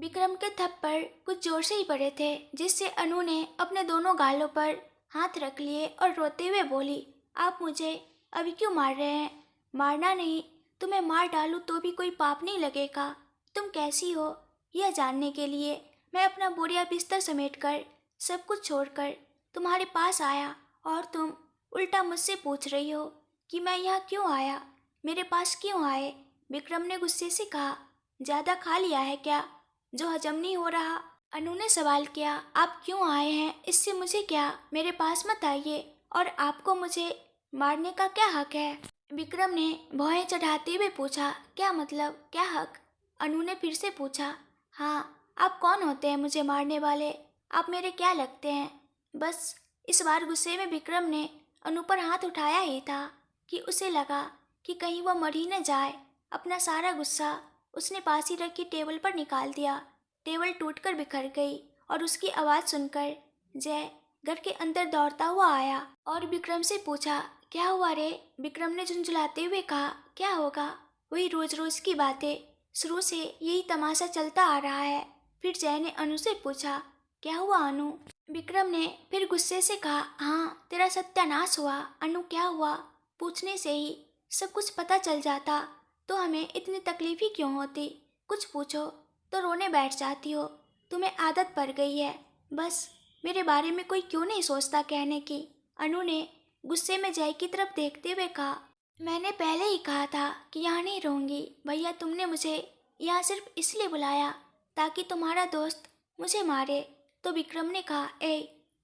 विक्रम के थप्पड़ कुछ जोर से ही पड़े थे, जिससे अनु ने अपने दोनों गालों पर हाथ रख लिए और रोते हुए बोली, आप मुझे अभी क्यों मार रहे हैं? मारना नहीं, तुम्हें मार डालूं तो भी कोई पाप नहीं लगेगा। तुम कैसी हो यह जानने के लिए मैं अपना बोरिया बिस्तर समेटकर सब कुछ छोड़कर तुम्हारे पास आया, और तुम उल्टा मुझसे पूछ रही हो कि मैं यहाँ क्यों आया, मेरे पास क्यों आए? विक्रम ने गुस्से से कहा। ज्यादा खा लिया है क्या, जो हजम नहीं हो रहा? अनु ने सवाल किया। आप क्यों आए हैं इससे मुझे क्या, मेरे पास मत आइए, और आपको मुझे मारने का क्या हक है? विक्रम ने भौहें चढ़ाते हुए पूछा। क्या मतलब, क्या हक? अनु ने फिर से पूछा। हाँ, आप कौन होते हैं मुझे मारने वाले? आप मेरे क्या लगते हैं? बस इस बार गुस्से में विक्रम ने अनु पर हाथ उठाया ही था कि उसे लगा कि कहीं वह मर ही न जाए। अपना सारा गुस्सा उसने पास ही रखी टेबल पर निकाल दिया। टेबल टूटकर बिखर गई और उसकी आवाज़ सुनकर जय घर के अंदर दौड़ता हुआ आया और विक्रम से पूछा, क्या हुआ रे? विक्रम ने झुंझुलाते हुए कहा, क्या होगा, वही रोज रोज की बातें, शुरू से यही तमाशा चलता आ रहा है। फिर जय ने अनु से पूछा, क्या हुआ अनु? विक्रम ने फिर गुस्से से कहा, हाँ तेरा सत्यानाश हुआ। अनु क्या हुआ पूछने से ही सब कुछ पता चल जाता तो हमें इतनी तकलीफ ही क्यों होती? कुछ पूछो तो रोने बैठ जाती हो। तुम्हें आदत पड़ गई है, बस मेरे बारे में कोई क्यों नहीं सोचता कहने की? अनु ने गुस्से में जय की तरफ देखते हुए कहा, मैंने पहले ही कहा था कि यहाँ नहीं रहूँगी। भैया तुमने मुझे यहाँ सिर्फ इसलिए बुलाया ताकि तुम्हारा दोस्त मुझे मारे। तो विक्रम ने कहा,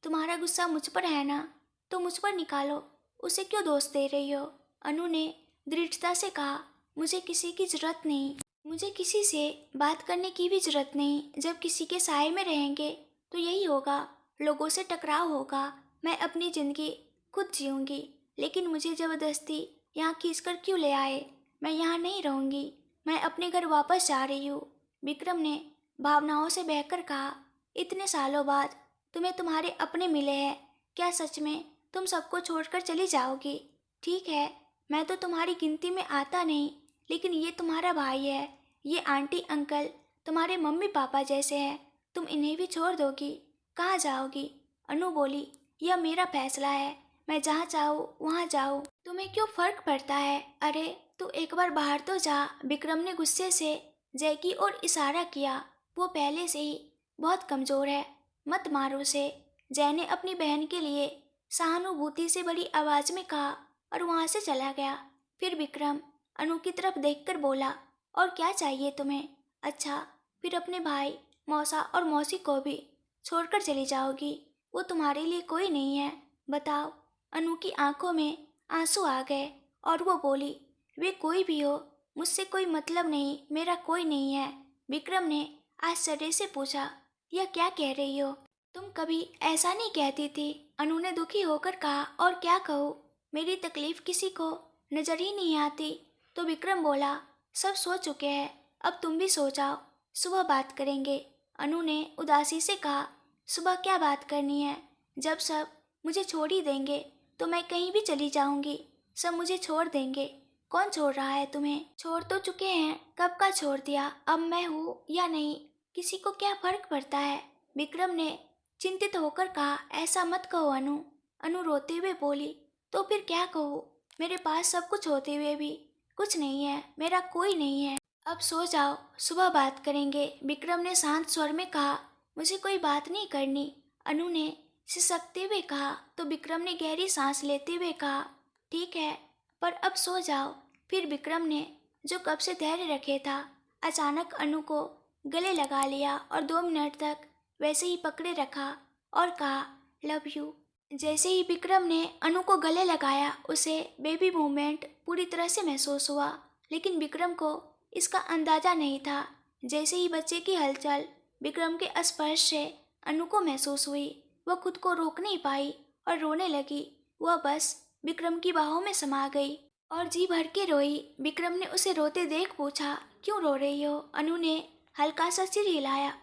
तुम्हारा गुस्सा मुझ पर है ना, तो मुझ पर निकालो, उसे क्यों दोष दे रही हो? अनु ने दृढ़ता से कहा, मुझे किसी की जरूरत नहीं, मुझे किसी से बात करने की भी जरूरत नहीं। जब किसी के साए में रहेंगे तो यही होगा, लोगों से टकराव होगा। मैं अपनी ज़िंदगी खुद जीऊँगी, लेकिन मुझे ज़बरदस्ती यहाँ खींचकर क्यों ले आए? मैं यहाँ नहीं रहूँगी, मैं अपने घर वापस जा रही हूँ। विक्रम ने भावनाओं से बहकर कहा, इतने सालों बाद तुम्हें तुम्हारे अपने मिले हैं, क्या सच में तुम सबको छोड़कर चली जाओगी? ठीक है, मैं तो तुम्हारी गिनती में आता नहीं, लेकिन ये तुम्हारा भाई है, ये आंटी अंकल तुम्हारे मम्मी पापा जैसे हैं, तुम इन्हें भी छोड़ दोगी? कहाँ जाओगी? अनु बोली, यह मेरा फैसला है, मैं जहाँ चाहूँ वहाँ जाऊँ, तुम्हें क्यों फर्क पड़ता है? अरे तू एक बार बाहर तो जा। विक्रम ने गुस्से से जय की ओर इशारा किया। वो पहले से ही बहुत कमजोर है, मत मारो उसे। जय ने अपनी बहन के लिए सहानुभूति से बड़ी आवाज में कहा और वहाँ से चला गया। फिर विक्रम अनु की तरफ देखकर बोला, और क्या चाहिए तुम्हें? अच्छा, फिर अपने भाई, मौसा और मौसी को भी छोड़कर चली जाओगी? वो तुम्हारे लिए कोई नहीं है, बताओ? अनु की आंखों में आंसू आ गए और वो बोली, वे कोई भी हो, मुझसे कोई मतलब नहीं, मेरा कोई नहीं है। विक्रम ने आश्चर्य से पूछा, यह क्या कह रही हो? तुम कभी ऐसा नहीं कहती थी। अनु ने दुखी होकर कहा, और क्या कहूँ, मेरी तकलीफ किसी को नजर ही नहीं आती। तो विक्रम बोला, सब सो चुके हैं, अब तुम भी सो जाओ, सुबह बात करेंगे। अनु ने उदासी से कहा, सुबह क्या बात करनी है? जब सब मुझे छोड़ ही देंगे तो मैं कहीं भी चली जाऊंगी, सब मुझे छोड़ देंगे। कौन छोड़ रहा है तुम्हें? छोड़ तो चुके हैं, कब का छोड़ दिया। अब मैं हूँ या नहीं, किसी को क्या फर्क पड़ता है? विक्रम ने चिंतित होकर कहा, ऐसा मत कहो अनु। अनु रोते हुए बोली, तो फिर क्या कहूँ? मेरे पास सब कुछ होते हुए भी कुछ नहीं है, मेरा कोई नहीं है। अब सो जाओ, सुबह बात करेंगे। विक्रम ने शांत स्वर में कहा, मुझे कोई बात नहीं करनी। अनु ने सिसकते हुए कहा। तो विक्रम ने गहरी सांस लेते हुए कहा, ठीक है, पर अब सो जाओ। फिर विक्रम ने जो कब से धैर्य रखे था, अचानक अनु को गले लगा लिया और 2 मिनट तक वैसे ही पकड़े रखा और कहा, लव यू। जैसे ही विक्रम ने अनु को गले लगाया, उसे बेबी मूवमेंट पूरी तरह से महसूस हुआ, लेकिन विक्रम को इसका अंदाजा नहीं था। जैसे ही बच्चे की हलचल विक्रम के स्पर्श से अनु को महसूस हुई, वह खुद को रोक नहीं पाई और रोने लगी। वह बस विक्रम की बाहों में समा गई और जी भर के रोई। विक्रम ने उसे रोते देख पूछा, क्यों रो रही हो? अनु ने हल्का सा सिर हिलाया।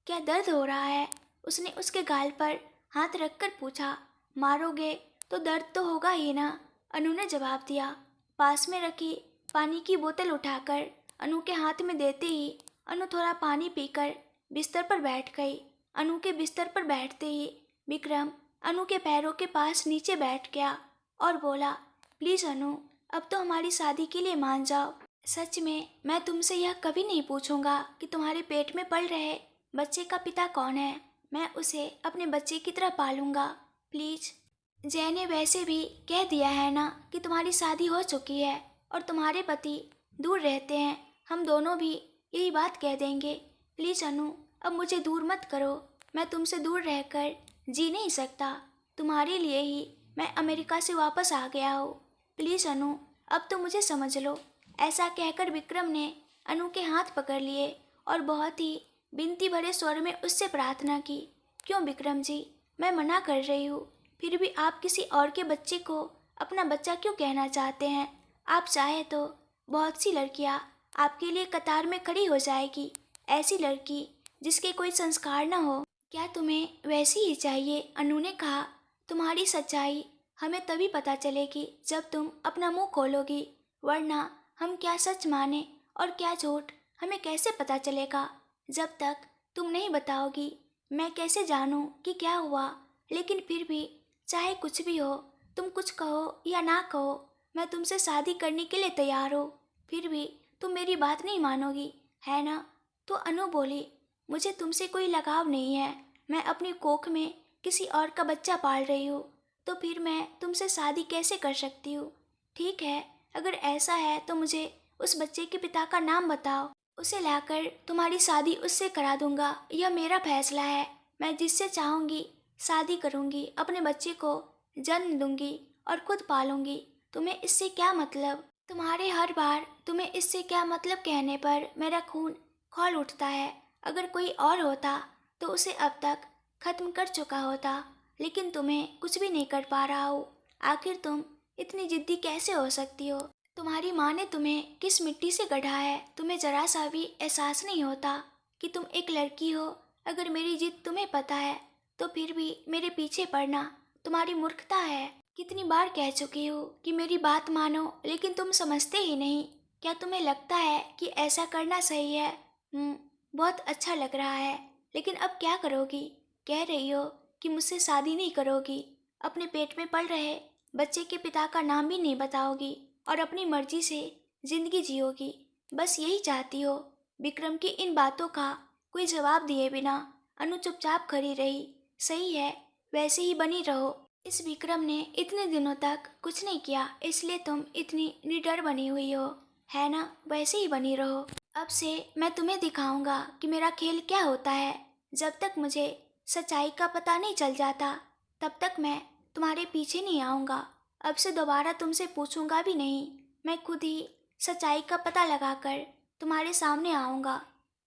क्या दर्द हो रहा है? उसने उसके गाल पर हाथ रखकर पूछा। मारोगे तो दर्द तो होगा ही ना, अनु ने जवाब दिया। पास में रखी पानी की बोतल उठाकर अनु के हाथ में देते ही अनु थोड़ा पानी पीकर बिस्तर पर बैठ गई। अनु के बिस्तर पर बैठते ही विक्रम अनु के पैरों के पास नीचे बैठ गया और बोला, प्लीज़ अनु, अब तो हमारी शादी के लिए मान जाओ। सच में मैं तुमसे यह कभी नहीं पूछूंगा कि तुम्हारे पेट में पल रहे बच्चे का पिता कौन है। मैं उसे अपने बच्चे की तरह पालूंगा, प्लीज़। जय ने वैसे भी कह दिया है ना कि तुम्हारी शादी हो चुकी है और तुम्हारे पति दूर रहते हैं। हम दोनों भी यही बात कह देंगे। प्लीज़ अनु, अब मुझे दूर मत करो। मैं तुमसे दूर रहकर जी नहीं सकता। तुम्हारे लिए ही मैं अमेरिका से वापस आ गया हूँ। प्लीज़ अनु, अब तो मुझे समझ लो। ऐसा कहकर विक्रम ने अनु के हाथ पकड़ लिए और बहुत ही विनती भरे स्वर में उससे प्रार्थना की। क्यों विक्रम जी, मैं मना कर रही हूँ, फिर भी आप किसी और के बच्चे को अपना बच्चा क्यों कहना चाहते हैं? आप चाहे तो बहुत सी लड़कियाँ आपके लिए कतार में खड़ी हो जाएगी, ऐसी लड़की जिसके कोई संस्कार न हो। क्या तुम्हें वैसी ही चाहिए? अनु ने कहा, तुम्हारी सच्चाई हमें तभी पता चलेगी जब तुम अपना मुंह खोलोगी, वरना हम क्या सच माने और क्या झूठ हमें कैसे पता चलेगा? जब तक तुम नहीं बताओगी मैं कैसे जानूं कि क्या हुआ? लेकिन फिर भी चाहे कुछ भी हो, तुम कुछ कहो या ना कहो, मैं तुमसे शादी करने के लिए तैयार हूँ। फिर भी तुम मेरी बात नहीं मानोगी, है ना? तो अनु बोली, मुझे तुमसे कोई लगाव नहीं है। मैं अपनी कोख में किसी और का बच्चा पाल रही हूँ, तो फिर मैं तुमसे शादी कैसे कर सकती हूँ? ठीक है, अगर ऐसा है तो मुझे उस बच्चे के पिता का नाम बताओ। उसे लाकर तुम्हारी शादी उससे करा दूंगा। यह मेरा फैसला है। मैं जिससे चाहूँगी शादी करूँगी, अपने बच्चे को जन्म दूंगी और खुद पालूंगी। तुम्हें इससे क्या मतलब? तुम्हारे हर बार तुम्हें इससे क्या मतलब कहने पर मेरा खून खौल उठता है। अगर कोई और होता तो उसे अब तक खत्म कर चुका होता, लेकिन तुम्हें कुछ भी नहीं कर पा रहा हूँ। आखिर तुम इतनी जिद्दी कैसे हो सकती हो? तुम्हारी माँ ने तुम्हें किस मिट्टी से गढ़ा है? तुम्हें जरा सा भी एहसास नहीं होता कि तुम एक लड़की हो। अगर मेरी जिद तुम्हें पता है तो फिर भी मेरे पीछे पड़ना तुम्हारी मूर्खता है। कितनी बार कह चुकी हूँ कि मेरी बात मानो, लेकिन तुम समझते ही नहीं। क्या तुम्हें लगता है कि ऐसा करना सही है? बहुत अच्छा लग रहा है, लेकिन अब क्या करोगी? कह रही हो कि मुझसे शादी नहीं करोगी, अपने पेट में पल रहे बच्चे के पिता का नाम भी नहीं बताओगी और अपनी मर्जी से जिंदगी जियोगी। बस यही चाहती हो। विक्रम की इन बातों का कोई जवाब दिए बिना अनु चुपचाप खड़ी रही। सही है, वैसे ही बनी रहो। इस विक्रम ने इतने दिनों तक कुछ नहीं किया, इसलिए तुम इतनी निडर बनी हुई हो, है ना? वैसे ही बनी रहो। अब से मैं तुम्हें दिखाऊंगा कि मेरा खेल क्या होता है। जब तक मुझे सच्चाई का पता नहीं चल जाता, तब तक मैं तुम्हारे पीछे नहीं आऊँगा। अब से दोबारा तुमसे पूछूंगा भी नहीं। मैं खुद ही सच्चाई का पता लगाकर तुम्हारे सामने आऊँगा।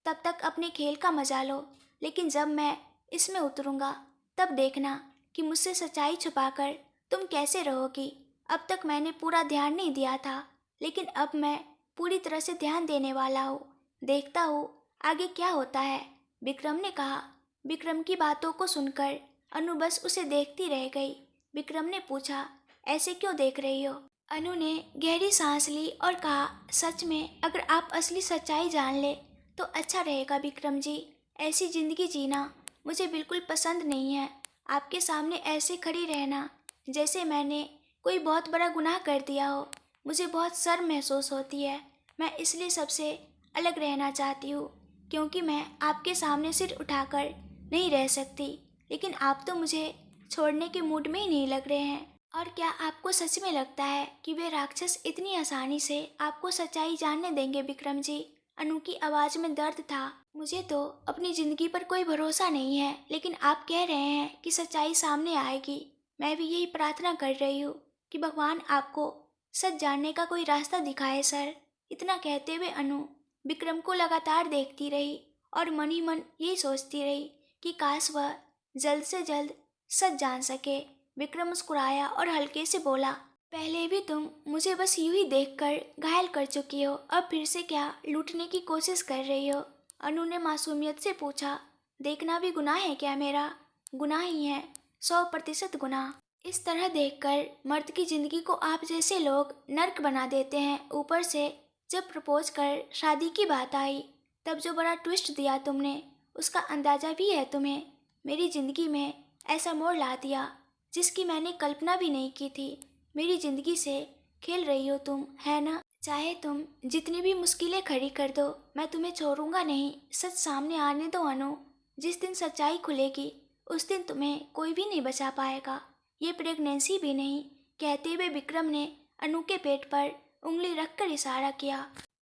तब तक अपने खेल का मजा लो, लेकिन जब मैं इसमें उतरूँगा तब देखना कि मुझसे सच्चाई छुपाकर तुम कैसे रहोगी। अब तक मैंने पूरा ध्यान नहीं दिया था, लेकिन अब मैं पूरी तरह से ध्यान देने वाला हूँ। देखता हूँ आगे क्या होता है, विक्रम ने कहा। विक्रम की बातों को सुनकर अनु बस उसे देखती रह गई। विक्रम ने पूछा, ऐसे क्यों देख रही हो? अनु ने गहरी सांस ली और कहा, सच में अगर आप असली सच्चाई जान ले तो अच्छा रहेगा विक्रम जी। ऐसी जिंदगी जीना मुझे बिल्कुल पसंद नहीं है। आपके सामने ऐसे खड़ी रहना जैसे मैंने कोई बहुत बड़ा गुनाह कर दिया हो। मुझे बहुत शर्म महसूस होती है। मैं इसलिए सबसे अलग रहना चाहती हूँ, क्योंकि मैं आपके सामने सिर उठाकर नहीं रह सकती। लेकिन आप तो मुझे छोड़ने के मूड में ही नहीं लग रहे हैं। और क्या आपको सच में लगता है कि वे राक्षस इतनी आसानी से आपको सच्चाई जानने देंगे विक्रम जी? अनु की आवाज में दर्द था। मुझे तो अपनी जिंदगी पर कोई भरोसा नहीं है, लेकिन आप कह रहे हैं कि सच्चाई सामने आएगी। मैं भी यही प्रार्थना कर रही हूँ कि भगवान आपको सच जानने का कोई रास्ता दिखाए सर। इतना कहते हुए अनु विक्रम को लगातार देखती रही और मन ही मन यही सोचती रही कि काश वह जल्द से जल्द सच जान सके। विक्रम मुस्कुराया और हल्के से बोला, पहले भी तुम मुझे बस यूं ही देखकर घायल कर चुकी हो, अब फिर से क्या लूटने की कोशिश कर रही हो? अनु ने मासूमियत से पूछा, देखना भी गुनाह है क्या मेरा? गुनाह ही है, 100% गुनाह। इस तरह देखकर मर्द की जिंदगी को आप जैसे लोग नर्क बना देते हैं। ऊपर से जब प्रपोज कर शादी की बात आई तब जो बड़ा ट्विस्ट दिया तुमने, उसका अंदाज़ा भी है तुम्हें। मेरी ज़िंदगी में ऐसा मोड़ ला दिया जिसकी मैंने कल्पना भी नहीं की थी। मेरी ज़िंदगी से खेल रही हो तुम, है ना? चाहे तुम जितनी भी मुश्किलें खड़ी कर दो, मैं तुम्हें छोड़ूंगा नहीं। सच सामने आने दो अनु। जिस दिन सच्चाई खुलेगी उस दिन तुम्हें कोई भी नहीं बचा पाएगा, ये प्रेगनेंसी भी नहीं। कहते हुए विक्रम ने अनु के पेट पर उंगली रखकर इशारा किया।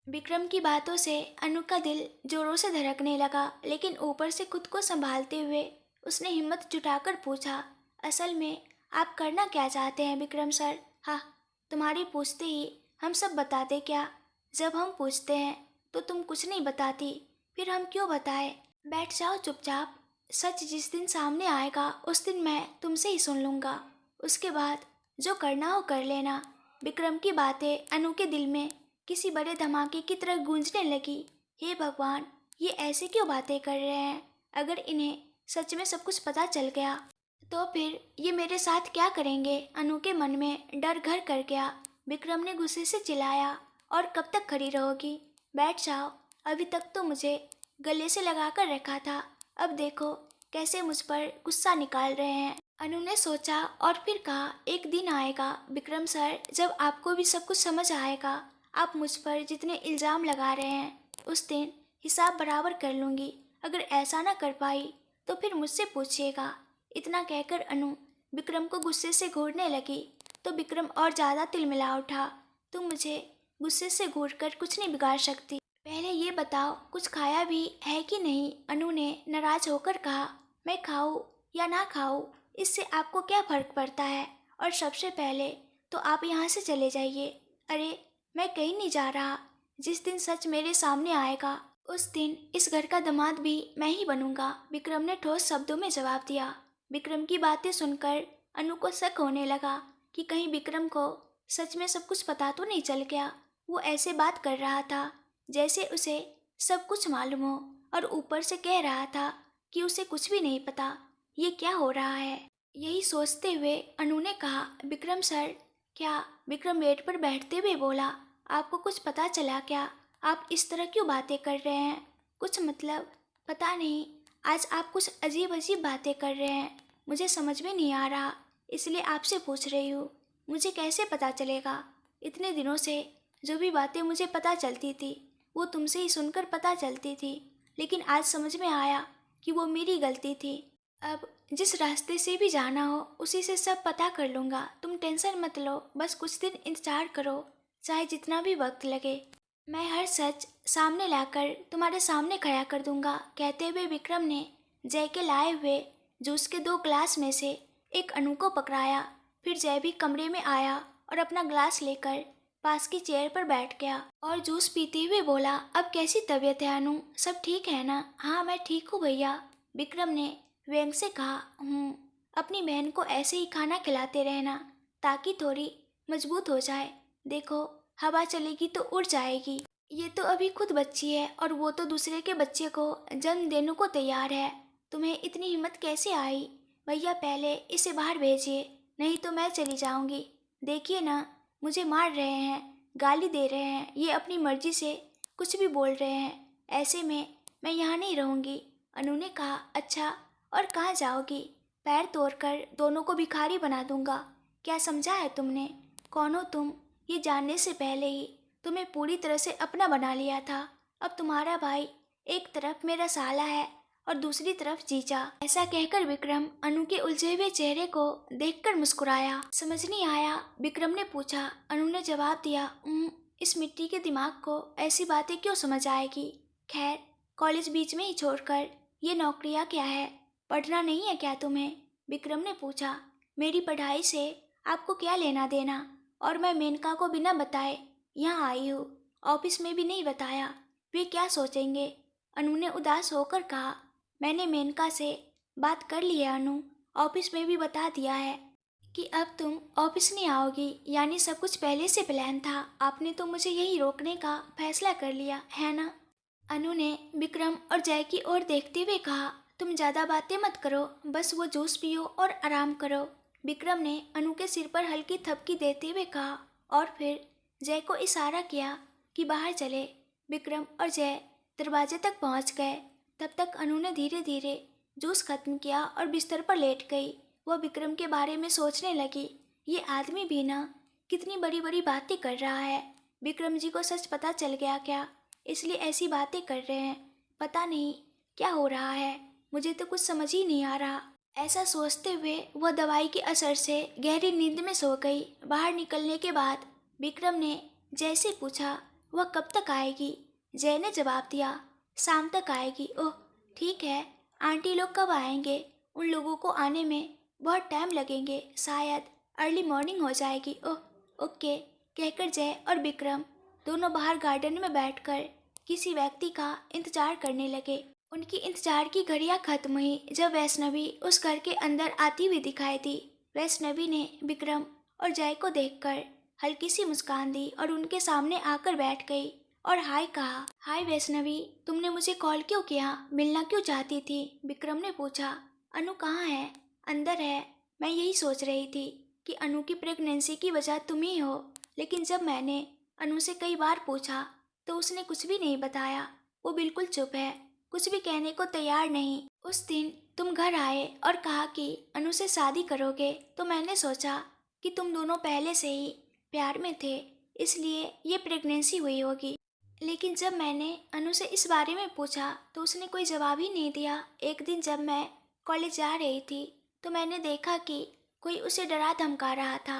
विक्रम की बातों से अनु का दिल जोरों से धड़कने लगा, लेकिन ऊपर से खुद को संभालते हुए उसने हिम्मत जुटाकर पूछा, असल में आप करना क्या चाहते हैं विक्रम सर? हाँ, तुम्हारी पूछते ही हम सब बताते क्या? जब हम पूछते हैं तो तुम कुछ नहीं बताती, फिर हम क्यों बताएं? बैठ जाओ चुपचाप। सच जिस दिन सामने आएगा उस दिन मैं तुमसे ही सुन लूँगा। उसके बाद जो करना हो कर लेना। विक्रम की बातें अनु के दिल में किसी बड़े धमाके की तरह गूंजने लगी। हे भगवान, ये ऐसे क्यों बातें कर रहे हैं? अगर इन्हें सच में सब कुछ पता चल गया तो फिर ये मेरे साथ क्या करेंगे? अनु के मन में डर घर कर गया। विक्रम ने गुस्से से चिल्लाया, और कब तक खड़ी रहोगी? बैठ जाओ। अभी तक तो मुझे गले से लगा कर रखा था, अब देखो कैसे मुझ पर गुस्सा निकाल रहे हैं। अनु ने सोचा और फिर कहा, एक दिन आएगा विक्रम सर जब आपको भी सब कुछ समझ आएगा। आप मुझ पर जितने इल्ज़ाम लगा रहे हैं उस दिन हिसाब बराबर कर लूँगी। अगर ऐसा ना कर पाई तो फिर मुझसे पूछिएगा। इतना कहकर अनु विक्रम को गुस्से से घूरने लगी तो विक्रम और ज़्यादा तिलमिला उठा। तुम मुझे गुस्से से घूरकर कुछ नहीं बिगाड़ सकती। पहले ये बताओ कुछ खाया भी है कि नहीं? अनु ने नाराज होकर कहा। मैं खाऊं या ना खाऊं इससे आपको क्या फ़र्क पड़ता है? और सबसे पहले तो आप यहाँ से चले जाइए। अरे मैं कहीं नहीं जा रहा। जिस दिन सच मेरे सामने आएगा उस दिन इस घर का दामाद भी मैं ही बनूंगा, विक्रम ने ठोस शब्दों में जवाब दिया। विक्रम की बातें सुनकर अनु को शक होने लगा कि कहीं विक्रम को सच में सब कुछ पता तो नहीं चल गया। वो ऐसे बात कर रहा था जैसे उसे सब कुछ मालूम हो, और ऊपर से कह रहा था कि उसे कुछ भी नहीं पता। ये क्या हो रहा है? यही सोचते हुए अनु ने कहा, विक्रम सर क्या? विक्रम बेड पर बैठते हुए बोला, आपको कुछ पता चला क्या? आप इस तरह क्यों बातें कर रहे हैं? कुछ मतलब पता नहीं, आज आप कुछ अजीब अजीब बातें कर रहे हैं। मुझे समझ में नहीं आ रहा, इसलिए आपसे पूछ रही हूँ। मुझे कैसे पता चलेगा? इतने दिनों से जो भी बातें मुझे पता चलती थी वो तुमसे ही सुनकर पता चलती थी, लेकिन आज समझ में आया कि वो मेरी गलती थी। अब जिस रास्ते से भी जाना हो उसी से सब पता कर लूँगा। तुम टेंशन मत लो, बस कुछ दिन इंतजार करो, चाहे जितना भी वक्त लगे। मैं हर सच सामने लाकर तुम्हारे सामने खड़ा कर दूंगा। कहते हुए विक्रम ने जय के लाए हुए जूस के 2 ग्लास में से एक अनु को पकड़ाया। फिर जय भी कमरे में आया और अपना ग्लास लेकर पास की चेयर पर बैठ गया और जूस पीते हुए बोला, अब कैसी तबीयत है अनु? सब ठीक है ना? हाँ मैं ठीक हूँ भैया, विक्रम ने व्यंग से कहा। अपनी बहन को ऐसे ही खाना खिलाते रहना ताकि थोड़ी मजबूत हो जाए। देखो हवा चलेगी तो उड़ जाएगी। ये तो अभी खुद बच्ची है और वो तो दूसरे के बच्चे को जन्म देने को तैयार है। तुम्हें इतनी हिम्मत कैसे आई? भैया पहले इसे बाहर भेजिए, नहीं तो मैं चली जाऊंगी। देखिए ना, मुझे मार रहे हैं, गाली दे रहे हैं, ये अपनी मर्जी से कुछ भी बोल रहे हैं। ऐसे में मैं यहाँ नहीं रहूँगी। अनु ने कहा, अच्छा और कहाँ जाओगी? पैर तोड़कर दोनों को भिखारी बना दूंगा। क्या समझा है तुमने? कौन हो तुम? ये जानने से पहले ही तुम्हें पूरी तरह से अपना बना लिया था। अब तुम्हारा भाई एक तरफ मेरा साला है और दूसरी तरफ जीजा। ऐसा कहकर विक्रम अनु के उलझे हुए चेहरे को देखकर मुस्कुराया। समझ नहीं आया? विक्रम ने पूछा। अनु ने जवाब दिया, इस मिट्टी के दिमाग को ऐसी बातें क्यों समझ आएगी? खैर कॉलेज बीच में ही छोड़कर ये नौकरियाँ क्या है? पढ़ना नहीं है क्या तुम्हें? विक्रम ने पूछा। मेरी पढ़ाई से आपको क्या लेना देना? और मैं मेनका को बिना बताए यहाँ आई हूँ, ऑफिस में भी नहीं बताया। वे क्या सोचेंगे? अनु ने उदास होकर कहा। मैंने मेनका से बात कर ली है अनु, ऑफिस में भी बता दिया है कि अब तुम ऑफिस नहीं आओगी। यानी सब कुछ पहले से प्लान था। आपने तो मुझे यही रोकने का फैसला कर लिया है ना? अनु ने विक्रम और जय की ओर देखते हुए कहा। तुम ज़्यादा बातें मत करो, बस वो जूस पियो और आराम करो, विक्रम ने अनु के सिर पर हल्की थपकी देते हुए कहा और फिर जय को इशारा किया कि बाहर चले। विक्रम और जय दरवाजे तक पहुंच गए। तब तक अनु ने धीरे धीरे जूस खत्म किया और बिस्तर पर लेट गई। वह विक्रम के बारे में सोचने लगी, ये आदमी भी ना कितनी बड़ी बड़ी बातें कर रहा है। विक्रम जी को सच पता चल गया क्या, इसलिए ऐसी बातें कर रहे हैं। पता नहीं क्या हो रहा है, मुझे तो कुछ समझ ही नहीं आ रहा। ऐसा सोचते हुए वह दवाई के असर से गहरी नींद में सो गई। बाहर निकलने के बाद विक्रम ने जैसे पूछा, वह कब तक आएगी? जय ने जवाब दिया, शाम तक आएगी। ओह ठीक है, आंटी लोग कब आएंगे? उन लोगों को आने में बहुत टाइम लगेंगे, शायद अर्ली मॉर्निंग हो जाएगी। ओह ओके, कहकर जय और विक्रम दोनों बाहर गार्डन में बैठकर किसी व्यक्ति का इंतजार करने लगे। उनकी इंतजार की घड़ियां खत्म हुई जब वैष्णवी उस घर के अंदर आती हुई दिखाई दी। वैष्णवी ने विक्रम और जय को देखकर हल्की सी मुस्कान दी और उनके सामने आकर बैठ गई और हाय कहा। हाय वैष्णवी, तुमने मुझे कॉल क्यों किया? मिलना क्यों चाहती थी? विक्रम ने पूछा। अनु कहाँ है? अंदर है। मैं यही सोच रही थी कि अनु की प्रेगनेंसी की वजह तुम ही हो, लेकिन जब मैंने अनु से कई बार पूछा तो उसने कुछ भी नहीं बताया। वो बिल्कुल चुप है, कुछ भी कहने को तैयार नहीं। उस दिन तुम घर आए और कहा कि अनु से शादी करोगे, तो मैंने सोचा कि तुम दोनों पहले से ही प्यार में थे, इसलिए ये प्रेगनेंसी हुई होगी। लेकिन जब मैंने अनु से इस बारे में पूछा तो उसने कोई जवाब ही नहीं दिया। एक दिन जब मैं कॉलेज जा रही थी तो मैंने देखा कि कोई उसे डरा धमका रहा था।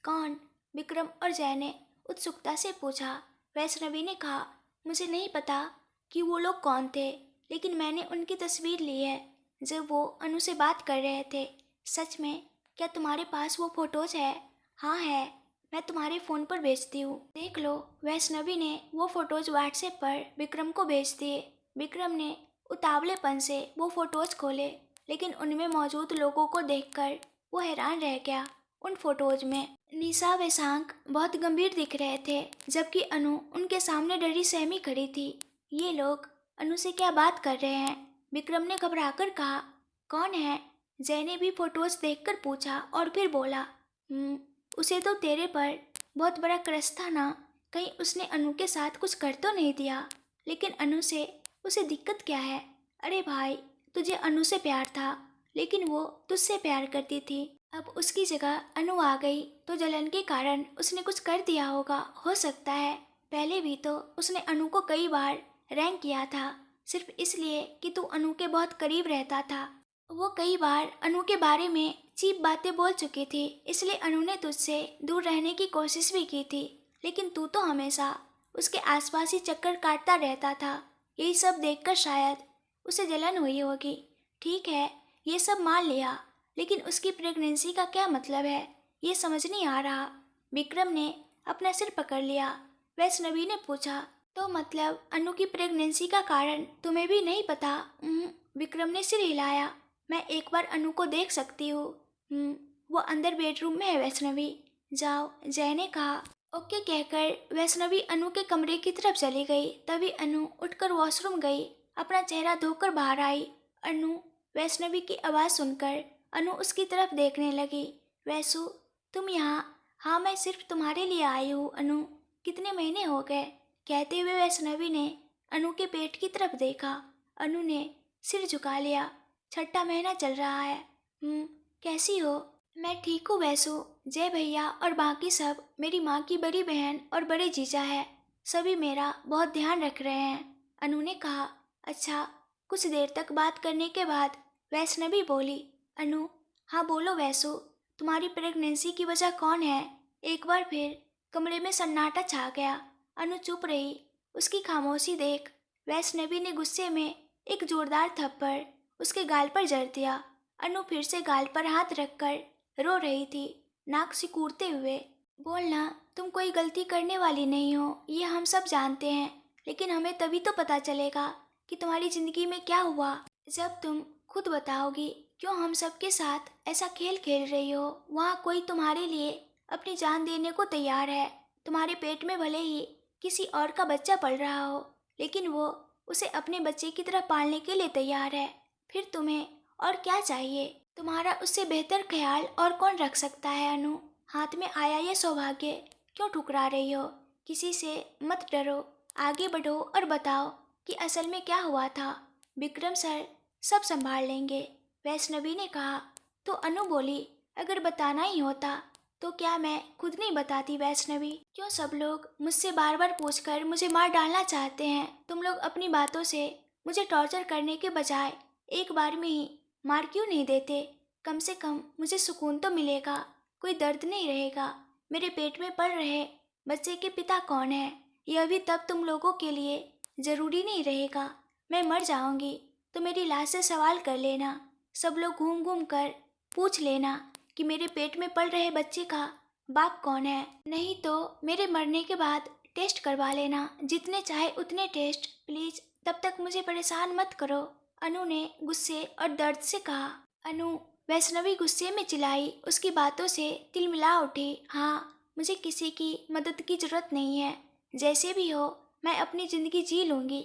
कौन? विक्रम और जय ने उत्सुकता से पूछा। वैष्णवी ने कहा, मुझे नहीं पता कि वो लोग कौन थे, लेकिन मैंने उनकी तस्वीर ली है जब वो अनु से बात कर रहे थे। सच में? क्या तुम्हारे पास वो फोटोज है? हाँ है, मैं तुम्हारे फ़ोन पर भेजती हूँ, देख लो। वैष्णवी ने वो फोटोज व्हाट्सएप पर विक्रम को भेज दिए। विक्रम ने उतावलेपन से वो फोटोज खोले, लेकिन उनमें मौजूद लोगों को देखकर वो हैरान रह गया। उन फोटोज में निशा व सांक बहुत गंभीर दिख रहे थे, जबकि अनु उनके सामने डरी सहमी खड़ी थी। ये लोग अनु से क्या बात कर रहे हैं? विक्रम ने घबराकर कहा। कौन है? जय ने भी फोटोज देखकर पूछा और फिर बोला, उसे तो तेरे पर बहुत बड़ा क्रश था ना, कहीं उसने अनु के साथ कुछ कर तो नहीं दिया? लेकिन अनु से उसे दिक्कत क्या है? अरे भाई, तुझे अनु से प्यार था, लेकिन वो तुझसे प्यार करती थी। अब उसकी जगह अनु आ गई तो जलन के कारण उसने कुछ कर दिया होगा, हो सकता है। पहले भी तो उसने अनु को कई बार रैंक किया था, सिर्फ इसलिए कि तू अनु के बहुत करीब रहता था। वो कई बार अनु के बारे में चीप बातें बोल चुकी थी, इसलिए अनु ने तुझसे दूर रहने की कोशिश भी की थी, लेकिन तू तो हमेशा उसके आसपास ही चक्कर काटता रहता था। यही सब देखकर शायद उसे जलन हुई होगी। ठीक है, ये सब मान लिया, लेकिन उसकी प्रेगनेंसी का क्या मतलब है, ये समझ नहीं आ रहा। विक्रम ने अपना सिर पकड़ लिया। वैष्णवी ने पूछा, तो मतलब अनु की प्रेगनेंसी का कारण तुम्हें भी नहीं पता? विक्रम ने सिर हिलाया। मैं एक बार अनु को देख सकती हूँ। वो अंदर बेडरूम में है वैष्णवी, जाओ, जय ने कहा। ओके कहकर वैष्णवी अनु के कमरे की तरफ चली गई। तभी अनु उठकर वॉशरूम गई, अपना चेहरा धोकर बाहर आई। अनु, वैष्णवी की आवाज़ सुनकर अनु उसकी तरफ देखने लगी। वैसु, तुम यहाँ? हाँ, मैं सिर्फ तुम्हारे लिए आई हूँ अनु, कितने महीने हो गए? कहते हुए वैष्णवी ने अनु के पेट की तरफ देखा। अनु ने सिर झुका लिया। 6ठा महीना चल रहा है। कैसी हो? मैं ठीक हूँ वैसु। जय भैया और बाकी सब मेरी माँ की बड़ी बहन और बड़े जीजा है, सभी मेरा बहुत ध्यान रख रहे हैं, अनु ने कहा। अच्छा। कुछ देर तक बात करने के बाद वैष्णवी बोली, अनु, हाँ बोलो वैसु, तुम्हारी प्रेगनेंसी की वजह कौन है? एक बार फिर कमरे में सन्नाटा छा गया। अनु चुप रही। उसकी खामोशी देख वैष्णवी ने गुस्से में एक जोरदार थप्पड़ उसके गाल पर जड़ दिया। अनु फिर से गाल पर हाथ रखकर रो रही थी, नाक सिकुड़ते हुए। बोलना, तुम कोई गलती करने वाली नहीं हो, ये हम सब जानते हैं, लेकिन हमें तभी तो पता चलेगा कि तुम्हारी जिंदगी में क्या हुआ जब तुम खुद बताओगी क्यों हम सबके साथ ऐसा खेल खेल रही हो। वहाँ कोई तुम्हारे लिए अपनी जान देने को तैयार है। तुम्हारे पेट में भले ही किसी और का बच्चा पल रहा हो, लेकिन वो उसे अपने बच्चे की तरह पालने के लिए तैयार है। फिर तुम्हें और क्या चाहिए? तुम्हारा उससे बेहतर ख्याल और कौन रख सकता है अनु? हाथ में आया ये सौभाग्य क्यों ठुकरा रही हो? किसी से मत डरो, आगे बढ़ो और बताओ कि असल में क्या हुआ था। विक्रम सर सब संभाल लेंगे, वैष्णवी ने कहा। तो अनु बोली, अगर बताना ही होता तो क्या मैं खुद नहीं बताती वैष्णवी? क्यों सब लोग मुझसे बार बार पूछकर मुझे मार डालना चाहते हैं? तुम लोग अपनी बातों से मुझे टॉर्चर करने के बजाय एक बार में ही मार क्यों नहीं देते? कम से कम मुझे सुकून तो मिलेगा, कोई दर्द नहीं रहेगा। मेरे पेट में पल रहे बच्चे के पिता कौन है यह भी तब तुम लोगों के लिए ज़रूरी नहीं रहेगा। मैं मर जाऊंगी तो मेरी लाश से सवाल कर लेना। सब लोग घूम घूम कर पूछ लेना कि मेरे पेट में पल रहे बच्चे का बाप कौन है। नहीं तो मेरे मरने के बाद टेस्ट करवा लेना, जितने चाहे उतने टेस्ट, प्लीज़। तब तक मुझे परेशान मत करो, अनु ने गुस्से और दर्द से कहा। अनु, वैष्णवी गुस्से में चिल्लाई। उसकी बातों से तिलमिला उठी। हाँ, मुझे किसी की मदद की जरूरत नहीं है। जैसे भी हो मैं अपनी ज़िंदगी जी लूँगी।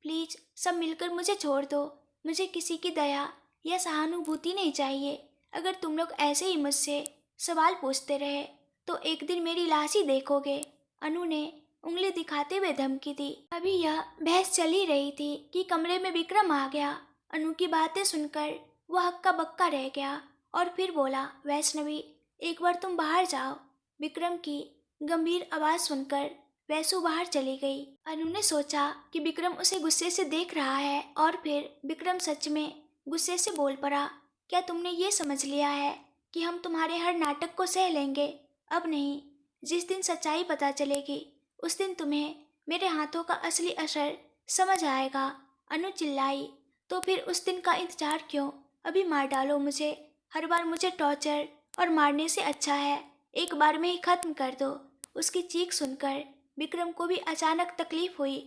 प्लीज़ सब मिलकर मुझे छोड़ दो। मुझे किसी की दया या सहानुभूति नहीं चाहिए। अगर तुम लोग ऐसे ही मुझसे सवाल पूछते रहे तो एक दिन मेरी लाश ही देखोगे, अनु ने उंगली दिखाते हुए धमकी दी। अभी यह बहस चल ही रही थी कि कमरे में विक्रम आ गया। अनु की बातें सुनकर वह हक्का बक्का रह गया और फिर बोला, वैष्णवी एक बार तुम बाहर जाओ। विक्रम की गंभीर आवाज़ सुनकर वैसु बाहर चली गई। अनु ने सोचा कि विक्रम उसे गुस्से से देख रहा है और फिर विक्रम सच में गुस्से से बोल पड़ा, क्या तुमने ये समझ लिया है कि हम तुम्हारे हर नाटक को सह लेंगे? अब नहीं, जिस दिन सच्चाई पता चलेगी उस दिन तुम्हें मेरे हाथों का असली असर समझ आएगा। अनु चिल्लाई। तो फिर उस दिन का इंतजार क्यों? अभी मार डालो मुझे। हर बार मुझे टॉर्चर और मारने से अच्छा है एक बार में ही खत्म कर दो। उसकी चीख सुनकर विक्रम को भी अचानक तकलीफ हुई।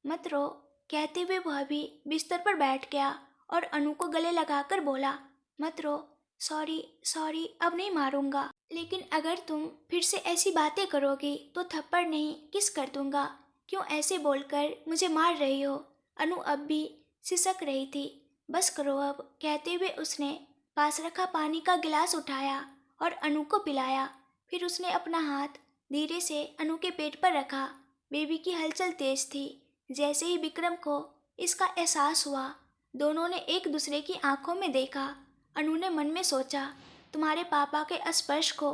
मत रो, कहते हुए वह भी बिस्तर पर बैठ गया और अनु को गले लगाकर बोला, मत रो, सॉरी सॉरी, अब नहीं मारूंगा। लेकिन अगर तुम फिर से ऐसी बातें करोगी तो थप्पड़ नहीं किस कर दूंगा। क्यों ऐसे बोलकर मुझे मार रही हो? अनु अब भी सिसक रही थी। बस करो अब, कहते हुए उसने पास रखा पानी का गिलास उठाया और अनु को पिलाया। फिर उसने अपना हाथ धीरे से अनु के पेट पर रखा। बेबी की हलचल तेज थी। जैसे ही विक्रम को इसका एहसास हुआ, दोनों ने एक दूसरे की आंखों में देखा। अनु ने मन में सोचा, तुम्हारे पापा के स्पर्श को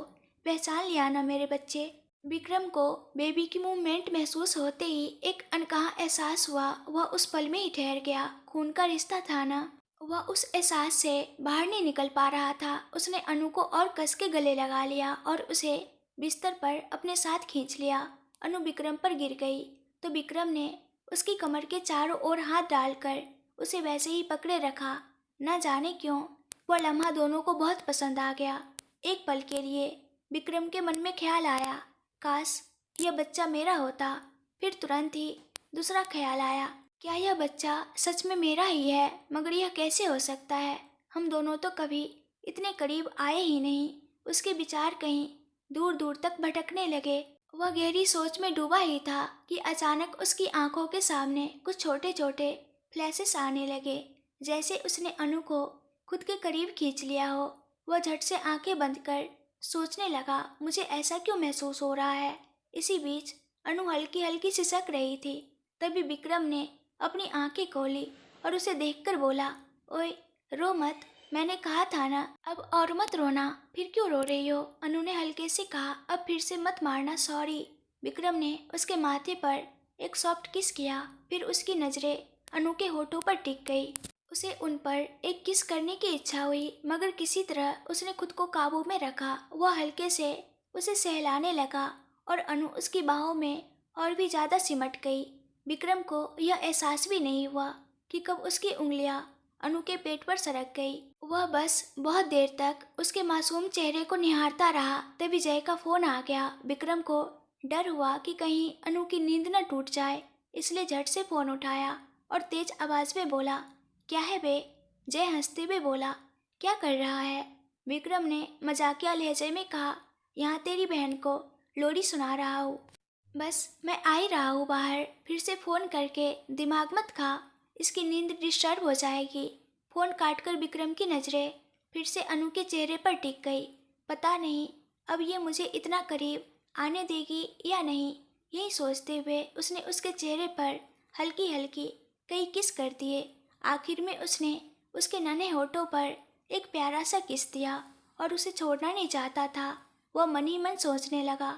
पहचान लिया ना मेरे बच्चे? विक्रम को बेबी की मूवमेंट महसूस होते ही एक अनकहा एहसास हुआ। वह उस पल में ही ठहर गया। खून का रिश्ता था ना, वह उस एहसास से बाहर नहीं निकल पा रहा था। उसने अनु को और कस के गले लगा लिया और उसे बिस्तर पर अपने साथ खींच लिया। अनु विक्रम पर गिर गई तो विक्रम ने उसकी कमर के चारों ओर हाथ डालकर उसे वैसे ही पकड़े रखा। न जाने क्यों वह लम्हा दोनों को बहुत पसंद आ गया। एक पल के लिए विक्रम के मन में ख्याल आया, काश यह बच्चा मेरा होता। फिर तुरंत ही दूसरा ख्याल आया, क्या यह बच्चा सच में मेरा ही है? मगर यह कैसे हो सकता है? हम दोनों तो कभी इतने करीब आए ही नहीं। उसके विचार कहीं दूर दूर तक भटकने लगे। वह गहरी सोच में डूबा ही था कि अचानक उसकी आंखों के सामने कुछ छोटे छोटे फ्लैशेस आने लगे, जैसे उसने अनु को खुद के करीब खींच लिया हो। वह झट से आंखें बंद कर सोचने लगा, मुझे ऐसा क्यों महसूस हो रहा है? इसी बीच अनु हल्की हल्की सिसक रही थी। तभी विक्रम ने अपनी आंखें खोली और उसे देखकर बोला, ओए रो मत, मैंने कहा था ना, अब और मत रोना। फिर क्यों रो रही हो? अनु ने हल्के से कहा, अब फिर से मत मारना, सॉरी। विक्रम ने उसके माथे पर एक सॉफ्ट किस किया। फिर उसकी नज़रें अनु के होठों पर टिक गई। उसे उन पर एक किस करने की इच्छा हुई, मगर किसी तरह उसने खुद को काबू में रखा। वह हल्के से उसे सहलाने लगा और अनु उसकी बाहों में और भी ज़्यादा सिमट गई। विक्रम को यह एहसास भी नहीं हुआ कि कब उसकी उंगलियां अनु के पेट पर सरक गई। वह बस बहुत देर तक उसके मासूम चेहरे को निहारता रहा। तभी जय का फोन आ गया। विक्रम को डर हुआ कि कहीं अनु की नींद न टूट जाए, इसलिए झट से फोन उठाया और तेज आवाज में बोला, क्या है बे? जय हंसते हुए बोला, क्या कर रहा है? विक्रम ने मजाकिया लहजे में कहा, यहाँ तेरी बहन को लोरी सुना रहा हूँ। बस मैं आ ही रहा हूँ बाहर, फिर से फ़ोन करके दिमाग मत खा, इसकी नींद डिस्टर्ब हो जाएगी। फ़ोन काटकर विक्रम की नज़रें फिर से अनु के चेहरे पर टिक गई। पता नहीं अब ये मुझे इतना करीब आने देगी या नहीं। यही सोचते हुए उसने उसके चेहरे पर हल्की हल्की कई किस कर दिए। आखिर में उसने उसके नन्हे होठों पर एक प्यारा सा किस दिया और उसे छोड़ना नहीं चाहता था। वह मन ही मन सोचने लगा,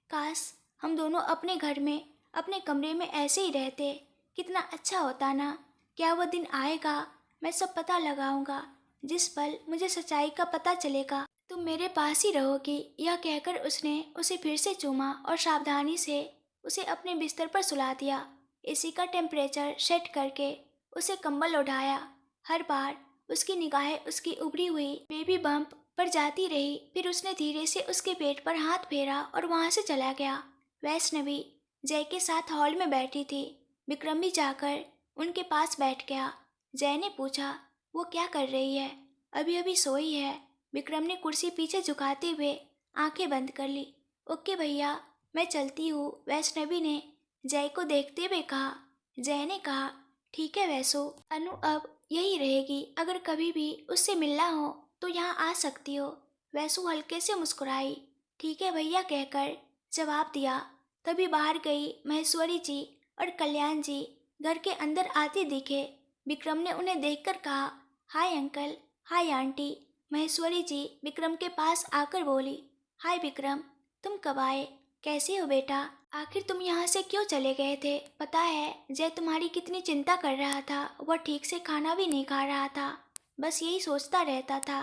काश हम दोनों अपने घर में अपने कमरे में ऐसे ही रहते, कितना अच्छा होता ना। क्या वह दिन आएगा, मैं सब पता लगाऊंगा, जिस पल मुझे सच्चाई का पता चलेगा तुम मेरे पास ही रहोगी। यह कहकर उसने उसे फिर से चूमा और सावधानी से उसे अपने बिस्तर पर सुला दिया। एसी का टेम्परेचर सेट करके उसे कंबल ओढ़ाया। हर बार उसकी निगाहें उसकी उभरी हुई बेबी बम्प पर जाती रही। फिर उसने धीरे से उसके पेट पर हाथ फेरा और वहां से चला गया। वैष्णवी जय के साथ हॉल में बैठी थी। विक्रम भी जाकर उनके पास बैठ गया। जय ने पूछा, वो क्या कर रही है? अभी अभी सोई है। विक्रम ने कुर्सी पीछे झुकाते हुए आंखें बंद कर ली। ओके भैया, मैं चलती हूँ, वैष्णवी ने जय को देखते हुए कहा। जय ने कहा, ठीक है वैसो, अनु अब यही रहेगी। अगर कभी भी उससे मिलना हो तो यहाँ आ सकती हो। वैसु हल्के से मुस्कुराई। ठीक है भैया कहकर जवाब दिया। तभी बाहर गई महेश्वरी जी और कल्याण जी घर के अंदर आते दिखे। विक्रम ने उन्हें देखकर कहा, hi uncle, hi aunty. Maheshwari ji Vikram के पास आकर बोली, हाय विक्रम, तुम कब आए? कैसे हो बेटा? आखिर तुम यहाँ से क्यों चले गए थे? पता है जय तुम्हारी कितनी चिंता कर रहा था। वह ठीक से खाना भी नहीं खा रहा था, बस यही सोचता रहता था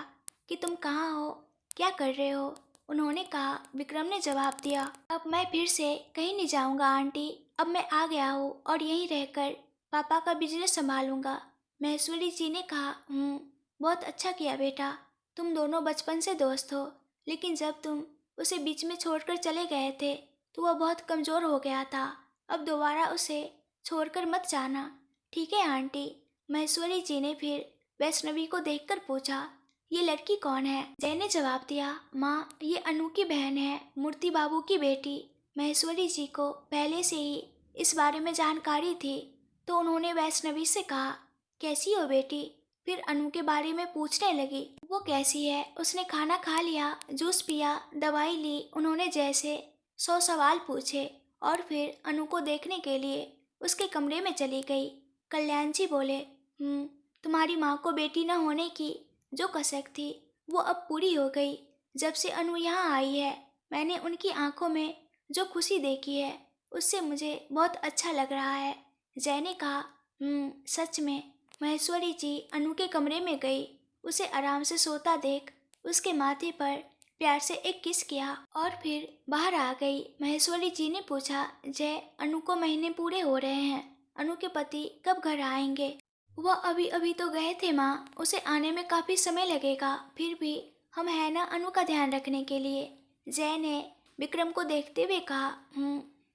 कि तुम कहाँ हो, क्या कर रहे हो। उन्होंने कहा। विक्रम ने जवाब दिया, अब मैं फिर से कहीं नहीं जाऊँगा आंटी। अब मैं आ गया हूँ और यहीं रहकर पापा का बिजनेस संभालूंगा। महेश्वरी जी ने कहा, बहुत अच्छा किया बेटा। तुम दोनों बचपन से दोस्त हो, लेकिन जब तुम उसे बीच में छोड़कर चले गए थे तो वह बहुत कमज़ोर हो गया था। अब दोबारा उसे छोड़कर मत जाना। ठीक है आंटी। महेश्वरी जी ने फिर वैष्णवी को देखकर पूछा, ये लड़की कौन है? जय ने जवाब दिया, माँ ये अनु की बहन है, मूर्ति बाबू की बेटी। महेश्वरी जी को पहले से ही इस बारे में जानकारी थी, तो उन्होंने वैष्णवी से कहा, कैसी हो बेटी? फिर अनु के बारे में पूछने लगी। वो कैसी है? उसने खाना खा लिया, जूस पिया, दवाई ली। उन्होंने जैसे 100 सवाल पूछे और फिर अनु को देखने के लिए उसके कमरे में चली गई। कल्याण जी बोले, तुम्हारी माँ को बेटी न होने की जो कसक थी वो अब पूरी हो गई। जब से अनु यहाँ आई है, मैंने उनकी आंखों में जो खुशी देखी है उससे मुझे बहुत अच्छा लग रहा है। जय ने कहा, सच में। महेश्वरी जी अनु के कमरे में गई। उसे आराम से सोता देख उसके माथे पर प्यार से एक किस किया और फिर बाहर आ गई। महेश्वरी जी ने पूछा, जय अनु को महीने पूरे हो रहे हैं, अनु के पति कब घर आएंगे? वह अभी अभी तो गए थे माँ, उसे आने में काफ़ी समय लगेगा। फिर भी हम है ना अनु का ध्यान रखने के लिए। जय ने विक्रम को देखते हुए कहा,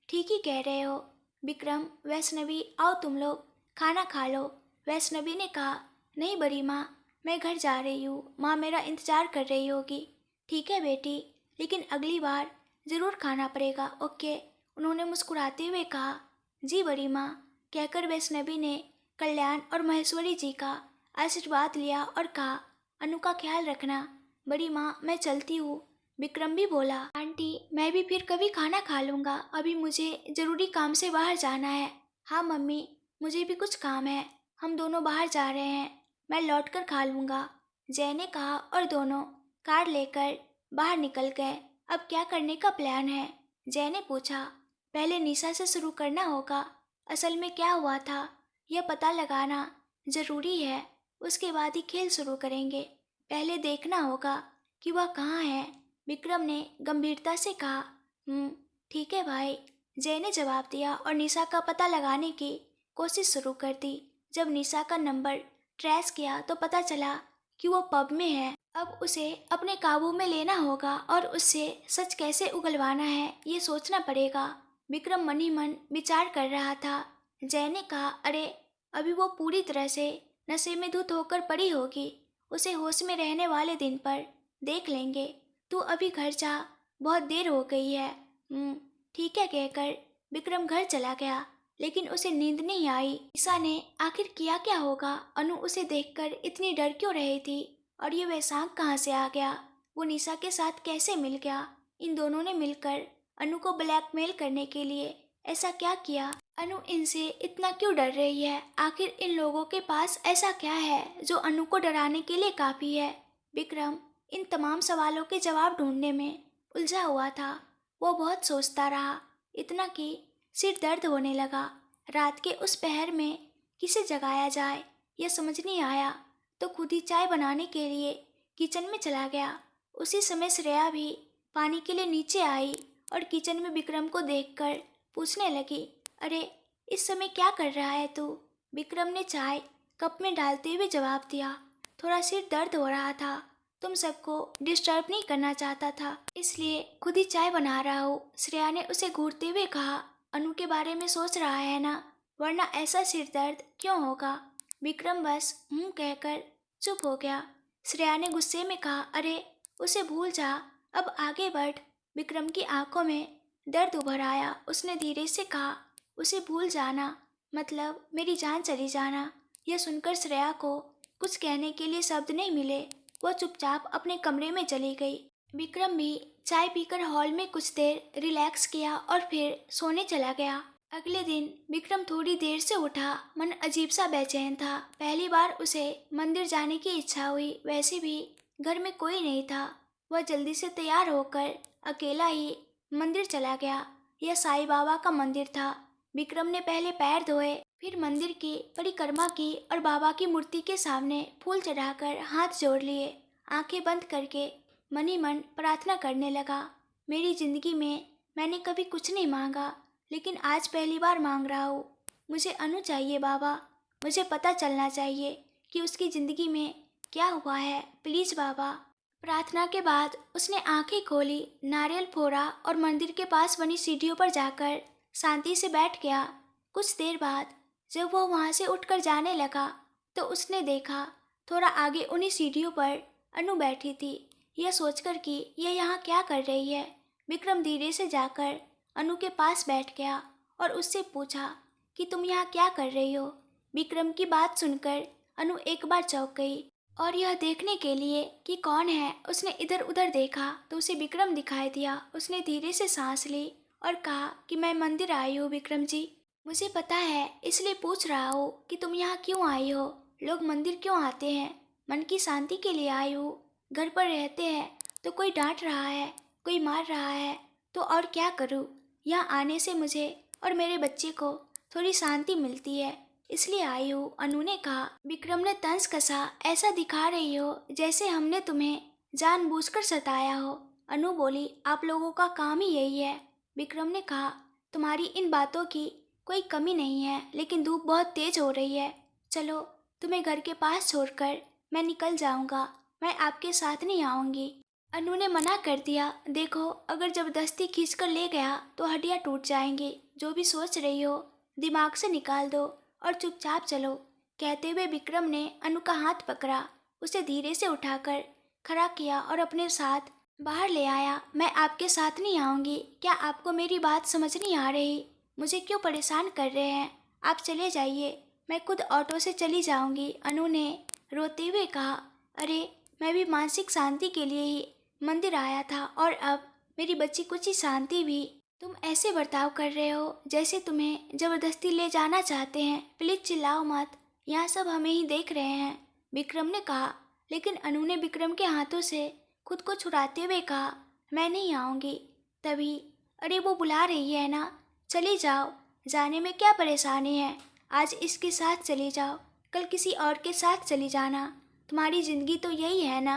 ठीक ही कह रहे हो। विक्रम, वैष्णवी, आओ तुम लोग खाना खा लो। वैष्णवी ने कहा, नहीं बड़ी माँ, मैं घर जा रही हूँ, माँ मेरा इंतज़ार कर रही होगी। ठीक है बेटी, लेकिन अगली बार ज़रूर खाना पड़ेगा, ओके? उन्होंने मुस्कुराते हुए कहा। जी बड़ी माँ कहकर वैष्णवी ने कल्याण और महेश्वरी जी का आशीर्वाद लिया और कहा, अनु का ख्याल रखना। बड़ी माँ मैं चलती हूँ। विक्रम भी बोला, आंटी मैं भी फिर कभी खाना खा लूँगा, अभी मुझे ज़रूरी काम से बाहर जाना है। हाँ मम्मी, मुझे भी कुछ काम है, हम दोनों बाहर जा रहे हैं, मैं लौट कर खा लूँगा। जय ने कहा और दोनों कार लेकर बाहर निकल गए। अब क्या करने का प्लान है? जय ने पूछा। पहले निशा से शुरू करना होगा। असल में क्या हुआ था यह पता लगाना ज़रूरी है, उसके बाद ही खेल शुरू करेंगे। पहले देखना होगा कि वह कहाँ है। विक्रम ने गंभीरता से कहा। ठीक है भाई, जय ने जवाब दिया और निशा का पता लगाने की कोशिश शुरू कर दी। जब निशा का नंबर ट्रेस किया तो पता चला कि वो पब में है। अब उसे अपने काबू में लेना होगा और उससे सच कैसे उगलवाना है ये सोचना पड़ेगा। विक्रम मन ही मन विचार कर रहा था। जय ने कहा, अरे अभी वो पूरी तरह से नशे में धुत होकर पड़ी होगी, उसे होश में रहने वाले दिन पर देख लेंगे। तू अभी घर जा, बहुत देर हो गई है। ठीक है कहकर विक्रम घर चला गया, लेकिन उसे नींद नहीं आई। निशा ने आखिर किया क्या होगा? अनु उसे देखकर इतनी डर क्यों रही थी और ये वैशाख कहाँ से आ गया? वो निशा के साथ कैसे मिल गया? इन दोनों ने मिलकर अनु को ब्लैकमेल करने के लिए ऐसा क्या किया? अनु इनसे इतना क्यों डर रही है? आखिर इन लोगों के पास ऐसा क्या है जो अनु को डराने के लिए काफी है? विक्रम इन तमाम सवालों के जवाब ढूंढने में उलझा हुआ था। वो बहुत सोचता रहा, इतना कि सिर दर्द होने लगा। रात के उस पहर में किसे जगाया जाए यह समझ नहीं आया, तो खुद ही चाय बनाने के लिए किचन में चला गया। उसी समय श्रेया भी पानी के लिए नीचे आई और किचन में विक्रम को देखकर पूछने लगी, अरे इस समय क्या कर रहा है तू? विक्रम ने चाय कप में डालते हुए जवाब दिया, थोड़ा सिर दर्द हो रहा था, तुम सबको डिस्टर्ब नहीं करना चाहता था, इसलिए खुद ही चाय बना रहा हूँ। श्रेया ने उसे घूरते हुए कहा, अनु के बारे में सोच रहा है ना, वरना ऐसा सिर दर्द क्यों होगा? विक्रम बस कहकर चुप हो गया। श्रेया ने गुस्से में कहा, अरे उसे भूल जा, अब आगे बढ़। विक्रम की आंखों में दर्द उभर आया। उसने धीरे से कहा, उसे भूल जाना मतलब मेरी जान चली जाना। यह सुनकर श्रेया को कुछ कहने के लिए शब्द नहीं मिले। वह चुपचाप अपने कमरे में चली गई। विक्रम भी चाय पीकर हॉल में कुछ देर रिलैक्स किया और फिर सोने चला गया। अगले दिन विक्रम थोड़ी देर से उठा, मन अजीब सा बेचैन था। पहली बार उसे मंदिर जाने की इच्छा हुई। वैसे भी घर में कोई नहीं था। वह जल्दी से तैयार होकर अकेला ही मंदिर चला गया। यह साईं बाबा का मंदिर था। विक्रम ने पहले पैर धोए, फिर मंदिर की परिक्रमा की और बाबा की मूर्ति के सामने फूल चढ़ाकर हाथ जोड़ लिए। आंखें बंद करके मन ही मन प्रार्थना करने लगा। मेरी जिंदगी में मैंने कभी कुछ नहीं मांगा, लेकिन आज पहली बार मांग रहा हूँ। मुझे अनु चाहिए बाबा। मुझे पता चलना चाहिए कि उसकी ज़िंदगी में क्या हुआ है, प्लीज़ बाबा। प्रार्थना के बाद उसने आंखें खोली, नारियल फोड़ा और मंदिर के पास बनी सीढ़ियों पर जाकर शांति से बैठ गया। कुछ देर बाद जब वह वहाँ से उठकर जाने लगा तो उसने देखा थोड़ा आगे उन्हीं सीढ़ियों पर अनु बैठी थी। यह सोचकर कि यह यहाँ क्या कर रही है, विक्रम धीरे से जाकर अनु के पास बैठ गया और उससे पूछा कि तुम यहाँ क्या कर रही हो। विक्रम की बात सुनकर अनु एक बार चौंक गई और यह देखने के लिए कि कौन है, उसने इधर उधर देखा तो उसे विक्रम दिखाई दिया। उसने धीरे से सांस ली और कहा कि मैं मंदिर आई हूँ विक्रम जी, मुझे पता है, इसलिए पूछ रहा हूँ कि तुम यहाँ क्यों आई हो। लोग मंदिर क्यों आते हैं? मन की शांति के लिए आई हूँ। घर पर रहते हैं तो कोई डांट रहा है, कोई मार रहा है, तो और क्या करूँ। यहाँ आने से मुझे और मेरे बच्चे को थोड़ी शांति मिलती है, इसलिए आई हूँ, अनु ने कहा। विक्रम ने तंज कसा, ऐसा दिखा रही हो जैसे हमने तुम्हें जानबूझकर सताया हो। अनु बोली, आप लोगों का काम ही यही है। विक्रम ने कहा, तुम्हारी इन बातों की कोई कमी नहीं है, लेकिन धूप बहुत तेज हो रही है। चलो तुम्हें घर के पास छोड़कर मैं निकल जाऊंगा, मैं आपके साथ नहीं आऊंगी। अनु ने मना कर दिया, देखो अगर जबरदस्ती खींचकर ले गया तो हड्डियां टूट जाएंगी। जो भी सोच रही हो दिमाग से निकाल दो और चुपचाप चलो। कहते हुए विक्रम ने अनु का हाथ पकड़ा, उसे धीरे से उठाकर खड़ा किया और अपने साथ बाहर ले आया। मैं आपके साथ नहीं आऊंगी। क्या आपको मेरी बात समझ नहीं आ रही? मुझे क्यों परेशान कर रहे हैं? आप चले जाइए, मैं खुद ऑटो से चली जाऊंगी। अनु ने रोते हुए कहा, अरे मैं भी मानसिक शांति के लिए ही मंदिर आया था और अब मेरी बच्ची कुछ ही शांति भी। तुम ऐसे बर्ताव कर रहे हो जैसे तुम्हें जबरदस्ती ले जाना चाहते हैं। प्लीज चिल्लाओ मत, यहाँ सब हमें ही देख रहे हैं, विक्रम ने कहा। लेकिन अनु ने विक्रम के हाथों से खुद को छुड़ाते हुए कहा, मैं नहीं आऊँगी। तभी, अरे वो बुला रही है ना, चली जाओ, जाने में क्या परेशानी है। आज इसके साथ चली जाओ, कल किसी और के साथ चली जाना, तुम्हारी ज़िंदगी तो यही है ना।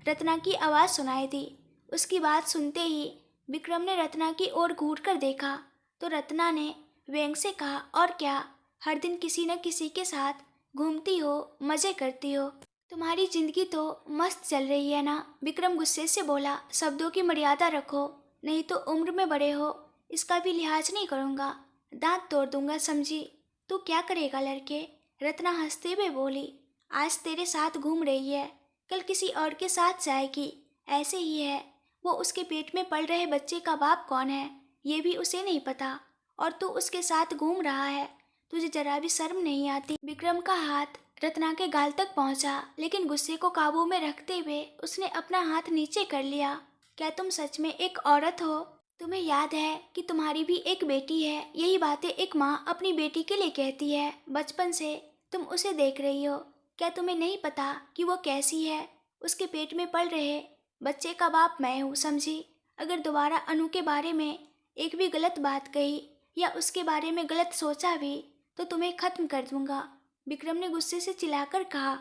रत्ना की आवाज़ सुनाई दी। उसकी बात सुनते ही विक्रम ने रत्ना की ओर घूर कर देखा तो रत्ना ने व्यंग से कहा, और क्या, हर दिन किसी न किसी के साथ घूमती हो, मज़े करती हो, तुम्हारी ज़िंदगी तो मस्त चल रही है ना। विक्रम गुस्से से बोला, शब्दों की मर्यादा रखो, नहीं तो उम्र में बड़े हो इसका भी लिहाज नहीं करूँगा, दांत तोड़ दूंगा, समझी। तू क्या करेगा लड़के? रत्ना हंसते हुए बोली, आज तेरे साथ घूम रही है, कल किसी और के साथ जाएगी, ऐसे ही है। वो उसके पेट में पल रहे बच्चे का बाप कौन है ये भी उसे नहीं पता, और तू उसके साथ घूम रहा है, तुझे जरा भी शर्म नहीं आती। विक्रम का हाथ रत्ना के गाल तक पहुंचा, लेकिन गुस्से को काबू में रखते हुए उसने अपना हाथ नीचे कर लिया। क्या तुम सच में एक औरत हो? तुम्हें याद है कि तुम्हारी भी एक बेटी है। यही बातें एक माँ अपनी बेटी के लिए कहती है। बचपन से तुम उसे देख रही हो। क्या तुम्हें नहीं पता कि वो कैसी है? उसके पेट में पल रहे बच्चे का बाप मैं हूँ, समझी? अगर दोबारा अनु के बारे में एक भी गलत बात कही या उसके बारे में गलत सोचा भी तो तुम्हें खत्म कर दूंगा, विक्रम ने गुस्से से चिल्लाकर कहा।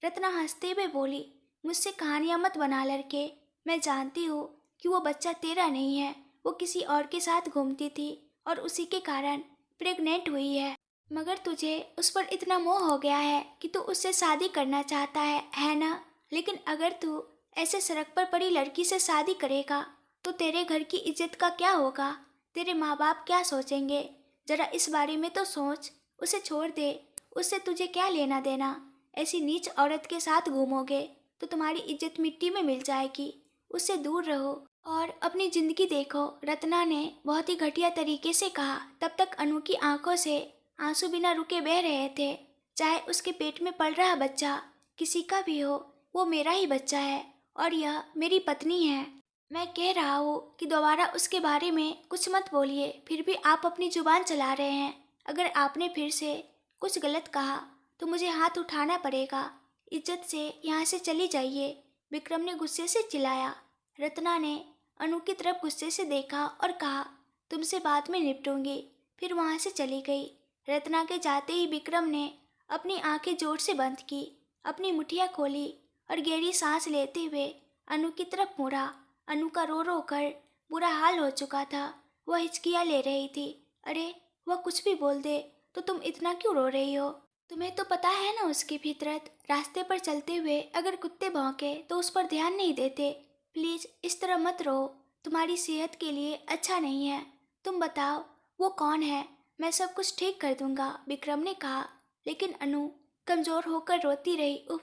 रत्ना हंसते हुए बोली, मुझसे कहानियां मत बना लड़के। मैं जानती हूँ कि वो बच्चा तेरा नहीं है। वो किसी और के साथ घूमती थी और उसी के कारण प्रेग्नेंट हुई है। मगर तुझे उस पर इतना मोह हो गया है कि तू उससे शादी करना चाहता है ना? लेकिन अगर तू ऐसे सड़क पर पड़ी लड़की से शादी करेगा तो तेरे घर की इज्जत का क्या होगा? तेरे माँ बाप क्या सोचेंगे? जरा इस बारे में तो सोच। उसे छोड़ दे। उससे तुझे क्या लेना देना? ऐसी नीच औरत के साथ घूमोगे तो तुम्हारी इज्जत मिट्टी में मिल जाएगी। उससे दूर रहो और अपनी जिंदगी देखो, रत्ना ने बहुत ही घटिया तरीके से कहा। तब तक अनु की आंखों से आंसू बिना रुके बह रहे थे। चाहे उसके पेट में पल रहा बच्चा किसी का भी हो, वो मेरा ही बच्चा है और यह मेरी पत्नी है। मैं कह रहा हूँ कि दोबारा उसके बारे में कुछ मत बोलिए। फिर भी आप अपनी जुबान चला रहे हैं। अगर आपने फिर से कुछ गलत कहा तो मुझे हाथ उठाना पड़ेगा। इज्जत से यहाँ से चली जाइए, विक्रम ने गुस्से से चिल्लाया। रत्ना ने अनु की तरफ गुस्से से देखा और कहा, तुमसे बाद में निपटूंगी। फिर वहाँ से चली गई। रत्ना के जाते ही विक्रम ने अपनी आंखें जोर से बंद की, अपनी मुठियाँ खोली और गहरी सांस लेते हुए अनु की तरफ मुड़ा। अनु का रो रो कर बुरा हाल हो चुका था। वह हिचकियाँ ले रही थी। अरे, वह कुछ भी बोल दे तो तुम इतना क्यों रो रही हो? तुम्हें तो पता है ना उसकी फितरत। रास्ते पर चलते हुए अगर कुत्ते भौंके तो उस पर ध्यान नहीं देते। प्लीज इस तरह मत रो, तुम्हारी सेहत के लिए अच्छा नहीं है। तुम बताओ वो कौन है? मैं सब कुछ ठीक कर दूंगा, विक्रम ने कहा। लेकिन अनु कमजोर होकर रोती रही। उफ,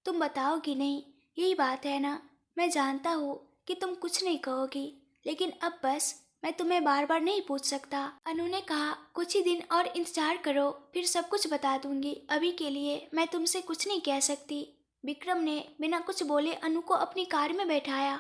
तुम बताओगी नहीं, यही बात है ना? मैं जानता हूँ कि तुम कुछ नहीं कहोगी, लेकिन अब बस मैं तुम्हें बार बार नहीं पूछ सकता। अनु ने कहा, कुछ ही दिन और इंतजार करो, फिर सब कुछ बता दूंगी। अभी के लिए मैं तुमसे कुछ नहीं कह सकती। विक्रम ने बिना कुछ बोले अनु को अपनी कार में बैठाया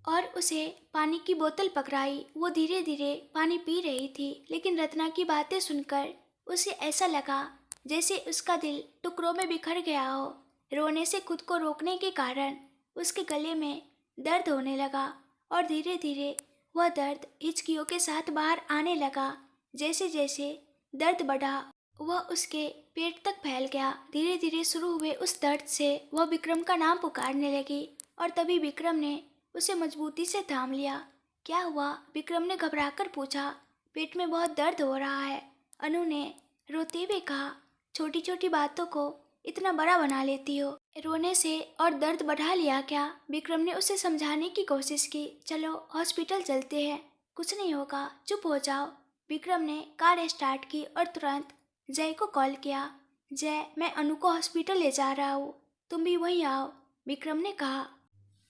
और उसे पानी की बोतल पकड़ाई। वो धीरे धीरे पानी पी रही थी, लेकिन रत्ना की बातें सुनकर उसे ऐसा लगा जैसे उसका दिल टुकड़ों में बिखर गया हो। रोने से खुद को रोकने के कारण उसके गले में दर्द होने लगा और धीरे धीरे वह दर्द हिचकियों के साथ बाहर आने लगा। जैसे जैसे दर्द बढ़ा वह उसके पेट तक फैल गया। धीरे धीरे शुरू हुए उस दर्द से वह विक्रम का नाम पुकारने लगी और तभी विक्रम ने उसे मजबूती से थाम लिया। क्या हुआ? विक्रम ने घबराकर पूछा। पेट में बहुत दर्द हो रहा है, अनु ने रोते हुए कहा। छोटी छोटी बातों को इतना बड़ा बना लेती हो। रोने से और दर्द बढ़ा लिया क्या? विक्रम ने उसे समझाने की कोशिश की। चलो हॉस्पिटल चलते हैं, कुछ नहीं होगा, चुप हो जाओ। विक्रम ने कार स्टार्ट की और तुरंत जय को कॉल किया। जय, मैं अनु को हॉस्पिटल ले जा रहा हूँ, तुम भी वहीं आओ, विक्रम ने कहा।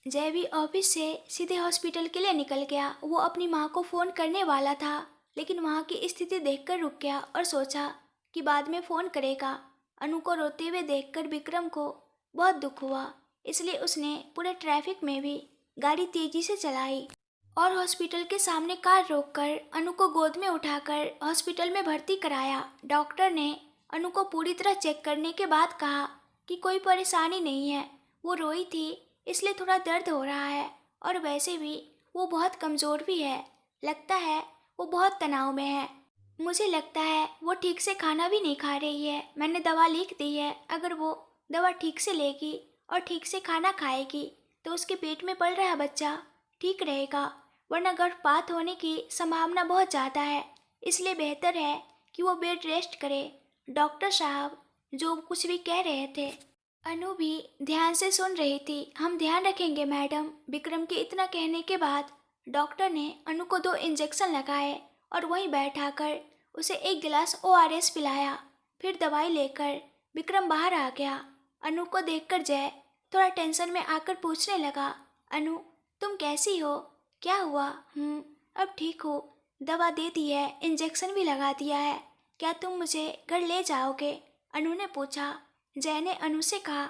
जय भी ऑफिस से सीधे हॉस्पिटल के लिए निकल गया। वो अपनी माँ को फ़ोन करने वाला था, लेकिन वहाँ की स्थिति देखकर रुक गया और सोचा कि बाद में फ़ोन करेगा। अनु को रोते हुए देखकर विक्रम को बहुत दुख हुआ, इसलिए उसने पूरे ट्रैफिक में भी गाड़ी तेजी से चलाई और हॉस्पिटल के सामने कार रोककर अनु को गोद में उठाकर हॉस्पिटल में भर्ती कराया। डॉक्टर ने अनु को पूरी तरह चेक करने के बाद कहा कि कोई परेशानी नहीं है। वो रोई थी इसलिए थोड़ा दर्द हो रहा है और वैसे भी वो बहुत कमज़ोर भी है। लगता है वो बहुत तनाव में है। मुझे लगता है वो ठीक से खाना भी नहीं खा रही है। मैंने दवा लिख दी है, अगर वो दवा ठीक से लेगी और ठीक से खाना खाएगी तो उसके पेट में पल रहा बच्चा ठीक रहेगा, वरना गर्भपात होने की संभावना बहुत ज़्यादा है। इसलिए बेहतर है कि वो बेड रेस्ट करे। डॉक्टर साहब जो कुछ भी कह रहे थे अनु भी ध्यान से सुन रही थी। हम ध्यान रखेंगे मैडम। विक्रम के इतना कहने के बाद डॉक्टर ने अनु को 2 इंजेक्शन लगाए और वहीं बैठाकर उसे 1 गिलास ORS पिलाया। फिर दवाई लेकर विक्रम बाहर आ गया। अनु को देखकर जय थोड़ा टेंशन में आकर पूछने लगा, अनु तुम कैसी हो? क्या हुआ? अब ठीक हो, दवा दे दी है, इंजेक्शन भी लगा दिया है। क्या तुम मुझे घर ले जाओगे? अनु ने पूछा। जय ने अनु से कहा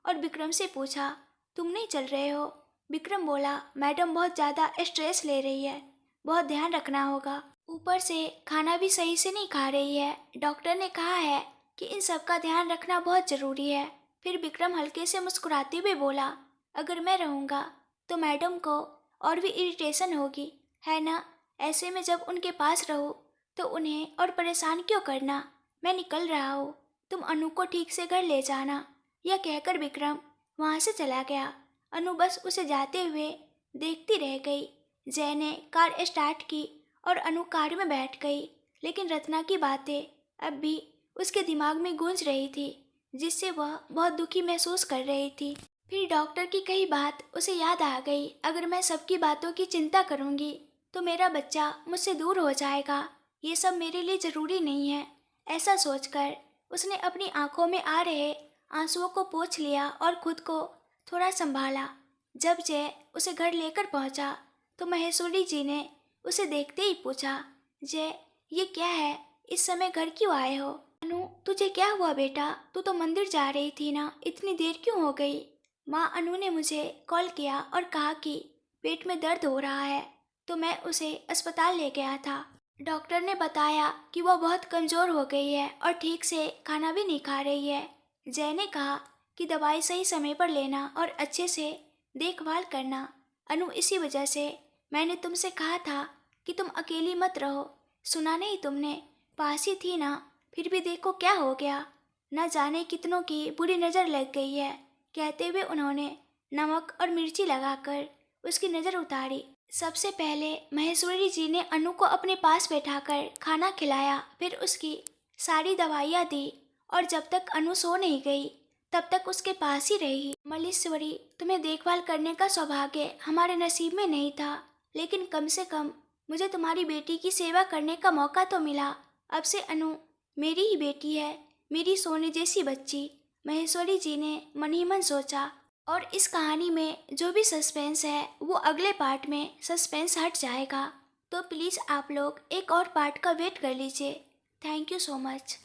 और विक्रम से पूछा, तुम नहीं चल रहे हो? विक्रम बोला, मैडम बहुत ज़्यादा स्ट्रेस ले रही है, बहुत ध्यान रखना होगा। ऊपर से खाना भी सही से नहीं खा रही है। डॉक्टर ने कहा है कि इन सब का ध्यान रखना बहुत ज़रूरी है। फिर विक्रम हल्के से मुस्कुराते हुए बोला, अगर मैं रहूँगा तो मैडम को और भी इरिटेशन होगी, है ना? ऐसे में जब उनके पास रहो तो उन्हें और परेशान क्यों करना? मैं निकल रहा हूँ, तुम अनु को ठीक से घर ले जाना। यह कहकर विक्रम वहाँ से चला गया। अनु बस उसे जाते हुए देखती रह गई। जय ने कार स्टार्ट की और अनु कार में बैठ गई, लेकिन रत्ना की बातें अब भी उसके दिमाग में गूंज रही थी, जिससे वह बहुत दुखी महसूस कर रही थी। फिर डॉक्टर की कही बात उसे याद आ गई। अगर मैं सबकी बातों की चिंता करूंगी तो मेरा बच्चा मुझसे दूर हो जाएगा। ये सब मेरे लिए ज़रूरी नहीं है। ऐसा सोचकर उसने अपनी आंखों में आ रहे आंसुओं को पोंछ लिया और खुद को थोड़ा संभाला। जब जय उसे घर लेकर पहुंचा तो महेश्वरी जी ने उसे देखते ही पूछा, जय ये क्या है, इस समय घर क्यों आए हो? अनु तुझे क्या हुआ बेटा? तू तो मंदिर जा रही थी ना, इतनी देर क्यों हो गई? माँ अनु ने मुझे कॉल किया और कहा कि पेट में दर्द हो रहा है, तो मैं उसे अस्पताल ले गया था। डॉक्टर ने बताया कि वह बहुत कमज़ोर हो गई है और ठीक से खाना भी नहीं खा रही है। जय ने कहा कि दवाई सही समय पर लेना और अच्छे से देखभाल करना। अनु इसी वजह से मैंने तुमसे कहा था कि तुम अकेली मत रहो। सुना नहीं तुमने? पास ही थी ना, फिर भी देखो क्या हो गया। न जाने कितनों की बुरी नज़र लग गई है। कहते हुए उन्होंने नमक और मिर्ची लगाकर उसकी नज़र उतारी। सबसे पहले महेश्वरी जी ने अनु को अपने पास बैठाकर खाना खिलाया, फिर उसकी सारी दवाइयाँ दी और जब तक अनु सो नहीं गई तब तक उसके पास ही रही। मल्लीश्वरी, तुम्हें देखभाल करने का सौभाग्य हमारे नसीब में नहीं था, लेकिन कम से कम मुझे तुम्हारी बेटी की सेवा करने का मौका तो मिला। अब से अनु मेरी ही बेटी है, मेरी सोने जैसी बच्ची। महेश्वरी जी ने मन ही मन सोचा। और इस कहानी में जो भी सस्पेंस है वो अगले पार्ट में सस्पेंस हट जाएगा, तो प्लीज़ आप लोग एक और पार्ट का वेट कर लीजिए। Thank you so much.